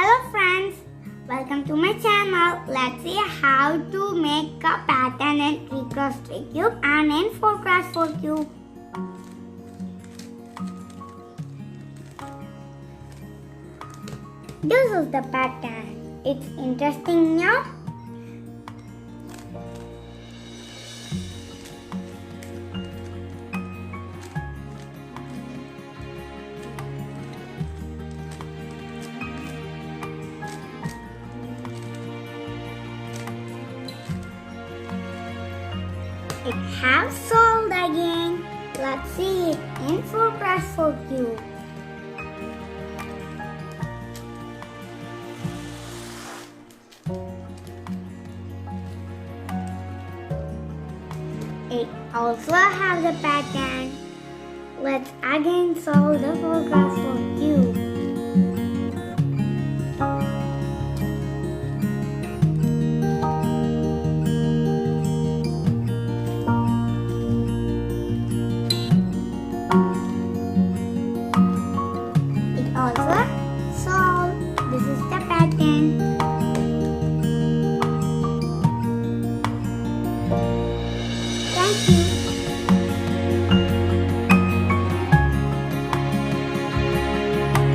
Hello friends, welcome to my channel. Let's see how to make a pattern in 3x3 cube and in 4x4 cube. This is the pattern. It's interesting now. It has solved again. Let's see it in 4x4 cube. It also has a pattern. Let's again solve the 4x4 cube.